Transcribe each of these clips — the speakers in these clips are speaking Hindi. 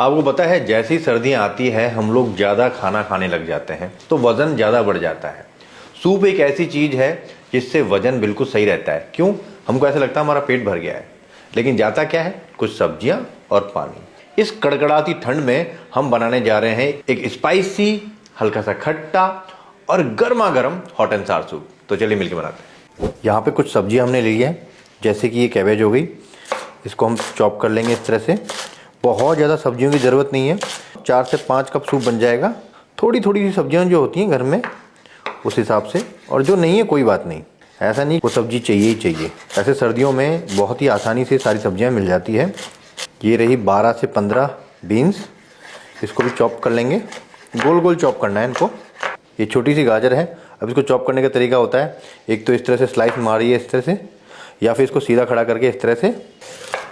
आपको पता है जैसी सर्दियाँ आती है हम लोग ज़्यादा खाना खाने लग जाते हैं तो वज़न ज़्यादा बढ़ जाता है। सूप एक ऐसी चीज़ है जिससे वज़न बिल्कुल सही रहता है। क्यों? हमको ऐसा लगता है हमारा पेट भर गया है, लेकिन जाता क्या है? कुछ सब्जियाँ और पानी। इस कड़कड़ाती ठंड में हम बनाने जा रहे हैं एक स्पाइसी, हल्का सा खट्टा और गर्मा गर्म हॉट एंड सार सूप। तो चलिए मिलकर बनाते हैं। यहाँ पे कुछ सब्जियाँ हमने ली है, जैसे कि ये कैबेज हो गई, इसको हम चॉप कर लेंगे इस तरह से। बहुत ज़्यादा सब्जियों की ज़रूरत नहीं है, 4 से 5 कप सूप बन जाएगा। थोड़ी थोड़ी सी सब्जियां जो होती हैं घर में उस हिसाब से, और जो नहीं है कोई बात नहीं, ऐसा नहीं वो सब्जी चाहिए ही चाहिए। ऐसे सर्दियों में बहुत ही आसानी से सारी सब्जियां मिल जाती है। ये रही 12 से 15 बीन्स, इसको भी चॉप कर लेंगे। गोल गोल चॉप करना है इनको। ये छोटी सी गाजर है। अब इसको चॉप करने का तरीका होता है, एक तो इस तरह से स्लाइस मारिए इस तरह से, या फिर इसको सीधा खड़ा करके इस तरह से।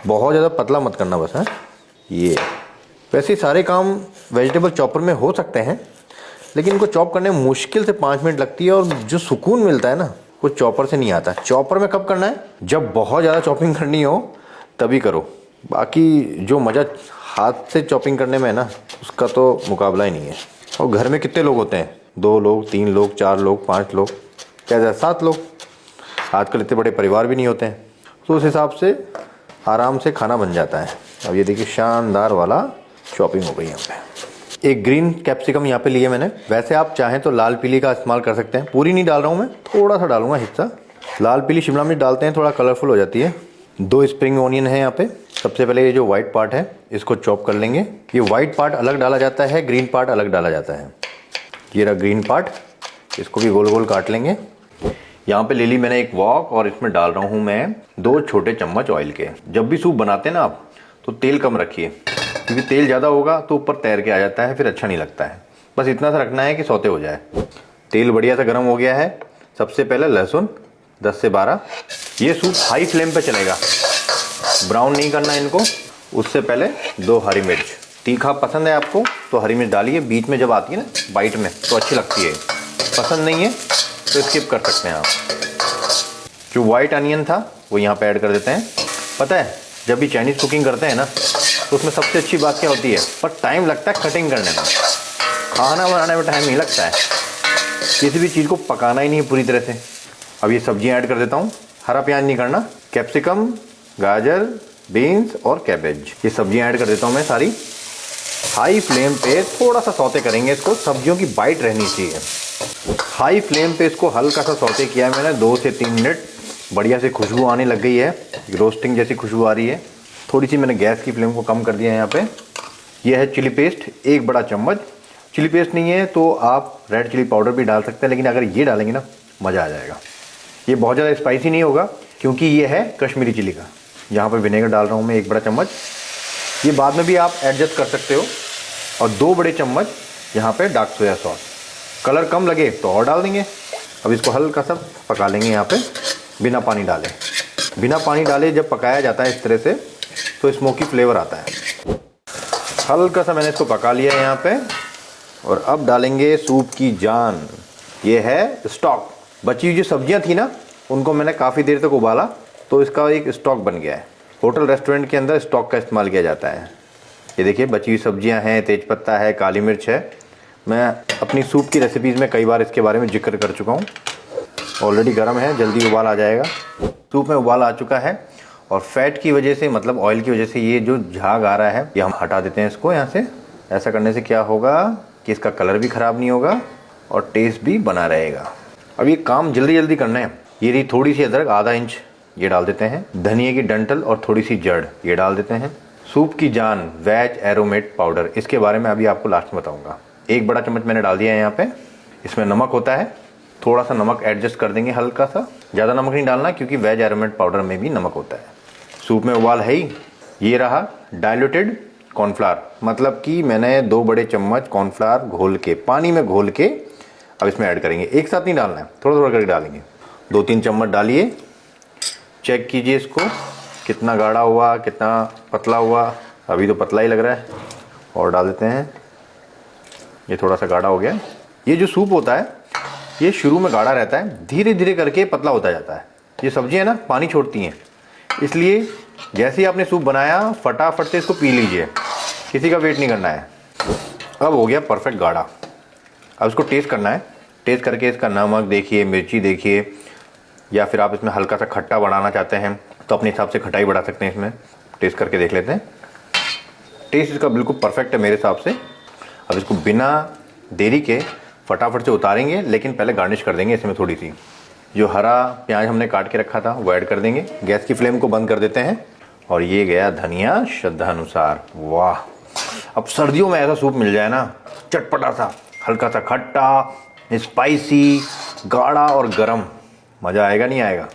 बहुत ज़्यादा पतला मत करना बस है। ये वैसे सारे काम वेजिटेबल चॉपर में हो सकते हैं, लेकिन इनको चॉप करने में मुश्किल से 5 मिनट लगती है, और जो सुकून मिलता है ना वो चॉपर से नहीं आता। चॉपर में कब करना है? जब बहुत ज़्यादा चॉपिंग करनी हो तभी करो। बाकी जो मज़ा हाथ से चॉपिंग करने में है ना, उसका तो मुकाबला ही नहीं है। और घर में कितने लोग होते हैं? 2 लोग, 3 लोग, 4 लोग, 5 लोग, क्या 7 लोग। आजकल इतने बड़े परिवार भी नहीं होते हैं, तो उस हिसाब से आराम से खाना बन जाता है। अब ये देखिए शानदार वाला चॉपिंग हो गई यहाँ पे। एक ग्रीन कैप्सिकम यहाँ पे लिए मैंने। वैसे आप चाहें तो लाल पीली का इस्तेमाल कर सकते हैं, पूरी नहीं डाल रहा हूँ मैं, थोड़ा सा डालूंगा हिस्सा। लाल पीली शिमला मिर्च डालते हैं, थोड़ा कलरफुल हो जाती है। 2 स्प्रिंग ऑनियन है यहाँ पे। सबसे पहले ये जो व्हाइट पार्ट है इसको चॉप कर लेंगे। ये व्हाइट पार्ट अलग डाला जाता है, ग्रीन पार्ट अलग डाला जाता है। ये रहा ग्रीन पार्ट, इसको भी गोल गोल काट लेंगे। यहाँ पे ले ली मैंने एक वॉक, और इसमें डाल रहा हूँ मैं 2 छोटे चम्मच ऑयल के। जब भी सूप बनाते हैं ना आप, तो तेल कम रखिए, क्योंकि तेल ज़्यादा होगा तो ऊपर तैर के आ जाता है, फिर अच्छा नहीं लगता है। बस इतना सा रखना है कि सौते हो जाए। तेल बढ़िया सा गर्म हो गया है। सबसे पहले लहसुन 10 से 12। ये सूप हाई फ्लेम पे चलेगा, ब्राउन नहीं करना है इनको। उससे पहले 2 हरी मिर्च। तीखा पसंद है आपको तो हरी मिर्च डालिए, बीच में जब आती है ना बाइट में तो अच्छी लगती है। पसंद नहीं है तो स्किप कर सकते हैं आप। जो व्हाइट अनियन था वो यहाँ पे ऐड कर देते हैं। पता है जब भी चाइनीज़ कुकिंग करते हैं ना, तो उसमें सबसे अच्छी बात क्या होती है? पर टाइम लगता है कटिंग करने में, खाना बनाने में टाइम नहीं लगता है। किसी भी चीज़ को पकाना ही नहीं है पूरी तरह से। अब ये सब्जियाँ ऐड कर देता हूँ। हरा प्याज नहीं करना, कैप्सिकम, गाजर, बीन्स और कैबेज, ये सब्जियाँ ऐड कर देता हूँ मैं सारी। हाई फ्लेम पे थोड़ा सा सौते करेंगे इसको, सब्जियों की बाइट रहनी चाहिए। हाई फ्लेम पे इसको हल्का सा सौते किया है मैंने, 2 से 3 मिनट। बढ़िया से खुशबू आने लग गई है, रोस्टिंग जैसी खुशबू आ रही है। थोड़ी सी मैंने गैस की फ्लेम को कम कर दिया है यहाँ पे। यह है चिली पेस्ट, 1 बड़ा चम्मच। चिली पेस्ट नहीं है तो आप रेड चिली पाउडर भी डाल सकते हैं, लेकिन अगर ये डालेंगे ना मज़ा आ जाएगा। ये बहुत ज़्यादा स्पाइसी नहीं होगा, क्योंकि ये है कश्मीरी चिली का। यहाँ पर विनेगर डाल रहा हूँ मैं 1 बड़ा चम्मच। ये बाद में भी आप एडजस्ट कर सकते हो। और 2 बड़े चम्मच यहाँ पे डार्क सोया सॉस। कलर कम लगे तो और डाल देंगे। अब इसको हल्का सा पका लेंगे यहाँ पे, बिना पानी डाले। बिना पानी डाले जब पकाया जाता है इस तरह से तो स्मोकी फ्लेवर आता है। हल्का सा मैंने इसको पका लिया है यहाँ पे। और अब डालेंगे सूप की जान, ये है स्टॉक। बची हुई जो सब्जियाँ थी ना, उनको मैंने काफ़ी देर तक उबाला, तो इसका एक स्टॉक बन गया है। होटल रेस्टोरेंट के अंदर स्टॉक का इस्तेमाल किया जाता है। ये देखिए बची हुई सब्जियां हैं, तेज़पत्ता है, काली मिर्च है। मैं अपनी सूप की रेसिपीज़ में कई बार इसके बारे में जिक्र कर चुका हूँ। ऑलरेडी गर्म है, जल्दी उबाल आ जाएगा। सूप में उबाल आ चुका है, और फैट की वजह से, मतलब ऑयल की वजह से ये जो झाग आ रहा है, ये हम हटा देते हैं इसको यहाँ से। ऐसा करने से क्या होगा कि इसका कलर भी ख़राब नहीं होगा और टेस्ट भी बना रहेगा। अब ये काम जल्दी जल्दी करना है। ये रही थोड़ी सी अदरक, आधा इंच, ये डाल देते हैं। धनिया की डंठल और थोड़ी सी जड़, ये डाल देते हैं। सूप की जान वेज एरोमेट पाउडर, इसके बारे में अभी आपको लास्ट में बताऊंगा। 1 बड़ा चम्मच मैंने डाल दिया है यहाँ पे। इसमें नमक होता है, थोड़ा सा नमक एडजस्ट कर देंगे, हल्का सा। ज़्यादा नमक नहीं डालना, क्योंकि वेज एरोमेट पाउडर में भी नमक होता है। सूप में उबाल है ही। ये रहा डाइल्यूटेड कॉर्नफ्लावर, मतलब कि मैंने 2 बड़े चम्मच कॉर्नफ्लावर घोल के, पानी में घोल के अब इसमें ऐड करेंगे। एक साथ नहीं डालना है, थोड़ा थोड़ा करके डालेंगे। 2-3 चम्मच डालिए। चेक कीजिए इसको कितना गाढ़ा हुआ, कितना पतला हुआ। अभी तो पतला ही लग रहा है, और डाल देते हैं। ये थोड़ा सा गाढ़ा हो गया। ये जो सूप होता है ये शुरू में गाढ़ा रहता है, धीरे धीरे करके पतला होता जाता है। ये सब्जियां ना पानी छोड़ती हैं, इसलिए जैसे ही आपने सूप बनाया फटाफट से इसको पी लीजिए। किसी का वेट नहीं करना है। अब हो गया परफेक्ट गाढ़ा। अब इसको टेस्ट करना है। टेस्ट करके इसका नमक देखिए, मिर्ची देखिए, या फिर आप इसमें हल्का सा खट्टा बढ़ाना चाहते हैं तो अपने हिसाब से खटाई बढ़ा सकते हैं। इसमें टेस्ट करके देख लेते हैं। टेस्ट इसका बिल्कुल परफेक्ट है मेरे हिसाब से। अब इसको बिना देरी के फटाफट से उतारेंगे, लेकिन पहले गार्निश कर देंगे इसमें थोड़ी सी। जो हरा प्याज हमने काट के रखा था वो ऐड कर देंगे। गैस की फ्लेम को बंद कर देते हैं और ये गया धनिया श्रद्धा अनुसार। वाह, अब सर्दियों में ऐसा सूप मिल जाए ना, चटपटा सा, हल्का सा खट्टा, स्पाइसी, गाढ़ा और गरम, मज़ा आएगा नहीं आएगा।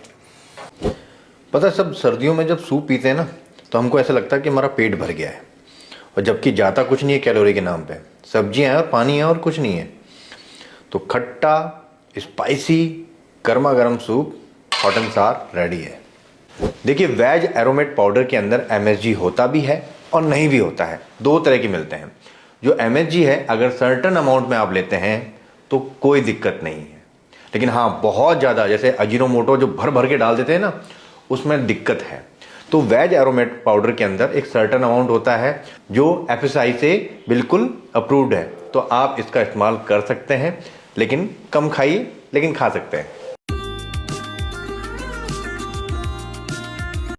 पता है, सब सर्दियों में जब सूप पीते हैं ना तो हमको ऐसा लगता है कि हमारा पेट भर गया है, और जबकि जाता कुछ नहीं है कैलोरी के नाम पे। सब्जियां हैं और पानी है और कुछ नहीं है। तो खट्टा, स्पाइसी, गर्मा गर्म सूप हॉट एंड सार रेडी है। देखिए, वेज एरोमेट पाउडर के अंदर MSG होता भी है और नहीं भी होता है। दो तरह के मिलते हैं। जो MSG है, अगर सर्टेन अमाउंट में आप लेते हैं तो कोई दिक्कत नहीं है, लेकिन हाँ, बहुत ज़्यादा जैसे अजीनोमोटो जो भर भर के डाल देते हैं ना, उसमें दिक्कत है। तो वेज एरोमेट पाउडर के अंदर एक सर्टेन अमाउंट होता है जो FSI से बिल्कुल अप्रूव्ड है, तो आप इसका इस्तेमाल कर सकते हैं, लेकिन कम खाइए, लेकिन खा सकते हैं।